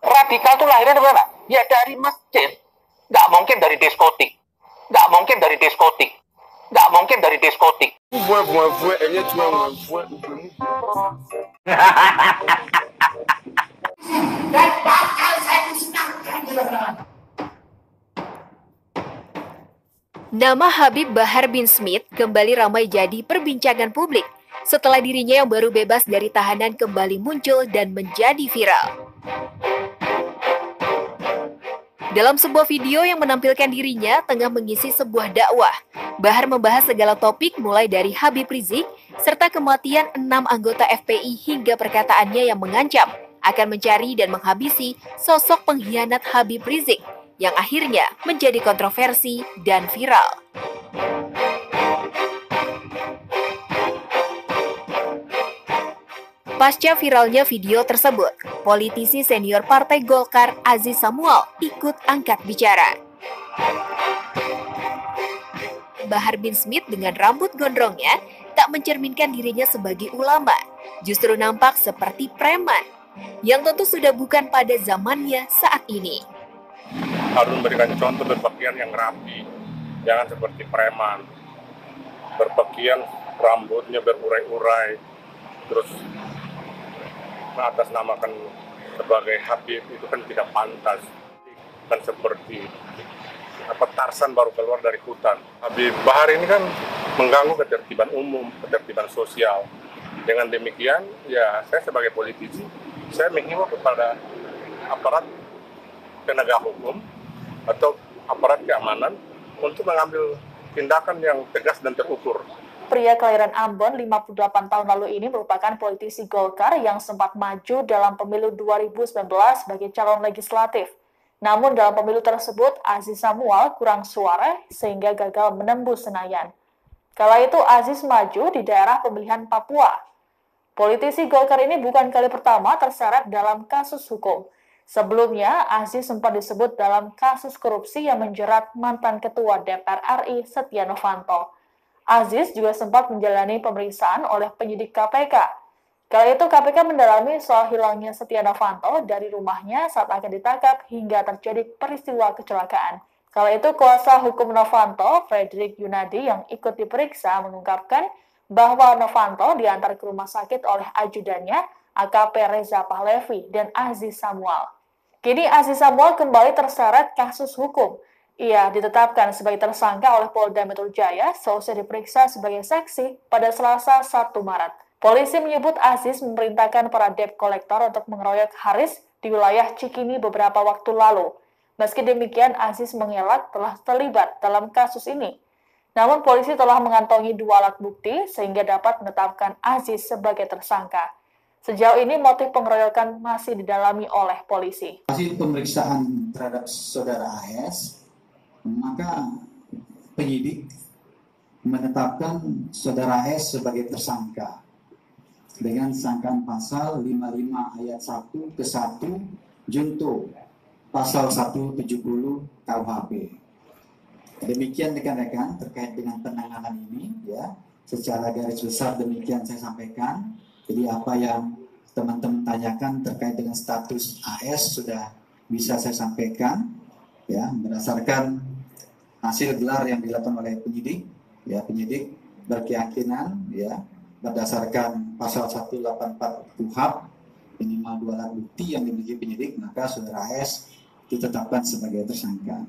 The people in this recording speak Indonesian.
Radikal tuh lahirnya dari mana? Ya dari masjid. Nggak mungkin dari diskotik. Nggak mungkin dari diskotik. Nggak mungkin dari diskotik. Nama Habib Bahar bin Smith kembali ramai jadi perbincangan publik setelah dirinya yang baru bebas dari tahanan kembali muncul dan menjadi viral. Dalam sebuah video yang menampilkan dirinya tengah mengisi sebuah dakwah, Bahar membahas segala topik mulai dari Habib Rizik serta kematian 6 anggota FPI hingga perkataannya yang mengancam akan mencari dan menghabisi sosok pengkhianat Habib Rizik yang akhirnya menjadi kontroversi dan viral. Pasca viralnya video tersebut, politisi senior Partai Golkar Aziz Samuel ikut angkat bicara. Bahar bin Smith dengan rambut gondrongnya tak mencerminkan dirinya sebagai ulama, justru nampak seperti preman, yang tentu sudah bukan pada zamannya saat ini. Harus memberikan contoh berpakaian yang rapi, jangan seperti preman, berpakaian rambutnya berurai-urai, terus mengatasnamakan sebagai Habib, itu kan tidak pantas, kan seperti Tarzan baru keluar dari hutan. Habib Bahar ini kan mengganggu ketertiban umum, ketertiban sosial. Dengan demikian, ya saya sebagai politisi, saya menghimbau kepada aparat penegak hukum atau aparat keamanan untuk mengambil tindakan yang tegas dan terukur. Pria kelahiran Ambon 58 tahun lalu ini merupakan politisi Golkar yang sempat maju dalam pemilu 2019 sebagai calon legislatif. Namun dalam pemilu tersebut, Aziz Samuel kurang suara sehingga gagal menembus Senayan. Kala itu Aziz maju di daerah pemilihan Papua. Politisi Golkar ini bukan kali pertama terseret dalam kasus hukum. Sebelumnya, Aziz sempat disebut dalam kasus korupsi yang menjerat mantan Ketua DPR RI Setia Novanto. Aziz juga sempat menjalani pemeriksaan oleh penyidik KPK. Kala itu KPK mendalami soal hilangnya Setia Novanto dari rumahnya saat akan ditangkap hingga terjadi peristiwa kecelakaan. Kala itu kuasa hukum Novanto, Frederick Yunadi yang ikut diperiksa mengungkapkan bahwa Novanto diantar ke rumah sakit oleh ajudannya AKP Reza Pahlevi dan Aziz Samuel. Kini Aziz Samuel kembali terseret kasus hukum. Ia ditetapkan sebagai tersangka oleh Polda Metro Jaya seusai diperiksa sebagai saksi pada Selasa 1 Maret. Polisi menyebut Aziz memerintahkan para debt collector untuk mengeroyok Haris di wilayah Cikini beberapa waktu lalu. Meski demikian, Aziz mengelak telah terlibat dalam kasus ini. Namun polisi telah mengantongi 2 alat bukti sehingga dapat menetapkan Aziz sebagai tersangka. Sejauh ini motif pengeroyokan masih didalami oleh polisi. Hasil pemeriksaan terhadap saudara AS, maka penyidik menetapkan saudara AS sebagai tersangka dengan sangkaan pasal 55 ayat 1 ke 1 junto pasal 170 KUHP. Demikian rekan-rekan terkait dengan penanganan ini, ya, secara garis besar demikian saya sampaikan. Jadi apa yang teman-teman tanyakan terkait dengan status AS sudah bisa saya sampaikan, ya, berdasarkan hasil gelar yang dilakukan oleh penyidik. Ya, penyidik berkeyakinan, ya, berdasarkan pasal 184 KUHP minimal 2 alat bukti yang dimiliki penyidik, maka saudara AS ditetapkan sebagai tersangka.